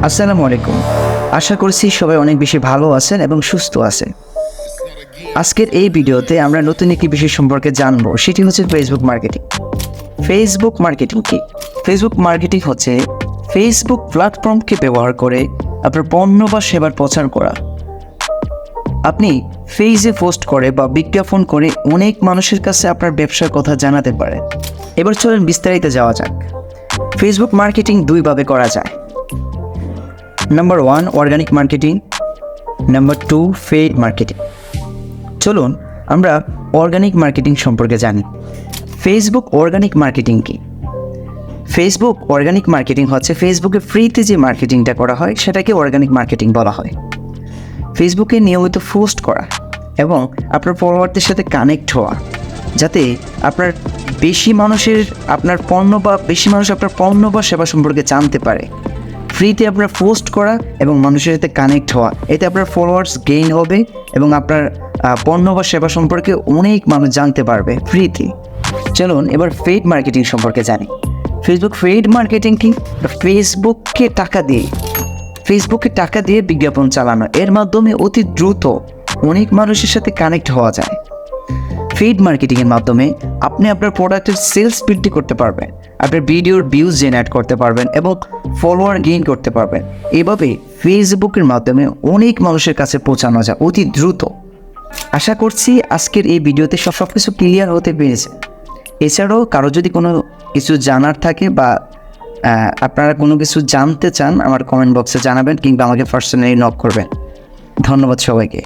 আসসালামু আলাইকুম। আশা করছি সবাই অনেক বেশি ভালো আছেন এবং সুস্থ আছেন। আজকের এই ভিডিওতে আমরা নতুন একটি বিষয় সম্পর্কে জানবো, সেটি হচ্ছে ফেসবুক মার্কেটিং। ফেসবুক মার্কেটিং কি? ফেসবুক মার্কেটিং হচ্ছে ফেসবুক প্ল্যাটফর্মকে ব্যবহার করে আপনার পণ্য বা সেবার প্রচার করা। আপনি ফেসে পোস্ট করে বা বিজ্ঞাপন করে অনেক মানুষের কাছে আপনার ব্যবসার কথা জানাতে পারেন। এবার চলেন বিস্তারিত যাওয়া যাক। ফেসবুক মার্কেটিং দুইভাবে করা যায়। Number 1 organic marketing, number 2 paid marketing. চলুন আমরা অর্গানিক মার্কেটিং সম্পর্কে জানি। ফেসবুক অর্গানিক মার্কেটিং কি? ফেসবুক অর্গানিক মার্কেটিং হচ্ছে ফেসবুকে ফ্রিতে যে মার্কেটিংটা করা হয় সেটাকে অর্গানিক মার্কেটিং বলা হয়। ফেসবুকে নিয়মিত পোস্ট করা এবং আপনার ফলোয়ারদের সাথে কানেক্ট হওয়া, যাতে আপনার বেশি মানুষের আপনার পণ্য বা সেবা সম্পর্কে জানতে পারে। ফ্রিতে আপনার পোস্ট করা এবং মানুষের সাথে কানেক্ট হওয়া, এতে আপনার ফলোয়ার্স গেইন হবে এবং আপনার পণ্য বা সেবা সম্পর্কে অনেক মানুষ জানতে পারবে ফ্রিতে। চলুন এবার পেইড মার্কেটিং সম্পর্কে জানি। ফেসবুক পেইড মার্কেটিং কি? ফেসবুককে টাকা দিয়ে বিজ্ঞাপন চালানো, এর মাধ্যমে অতি দ্রুত অনেক মানুষের সাথে কানেক্ট হওয়া যায়। পেইড মার্কেটিংয়ের মাধ্যমে আপনি আপনার প্রোডাক্টের সেলস বৃদ্ধি করতে পারবেন, আপনার ভিডিওর ভিউজ জেনারেট করতে পারবেন এবং ফলোয়ার গেইন করতে পারবেন। এভাবে ফেসবুকের মাধ্যমে অনেক মানুষের কাছে পৌঁছানো যায় অতি দ্রুত। আশা করছি আজকের এই ভিডিওতে সব কিছু ক্লিয়ার হতে পেরেছে। এছাড়াও কারো যদি কোনো কিছু জানার থাকে বা আপনারা কোনো কিছু জানতে চান, আমার কমেন্ট বক্সে জানাবেন কিংবা আমাকে পার্সোনালি নক করবেন। ধন্যবাদ সবাইকে।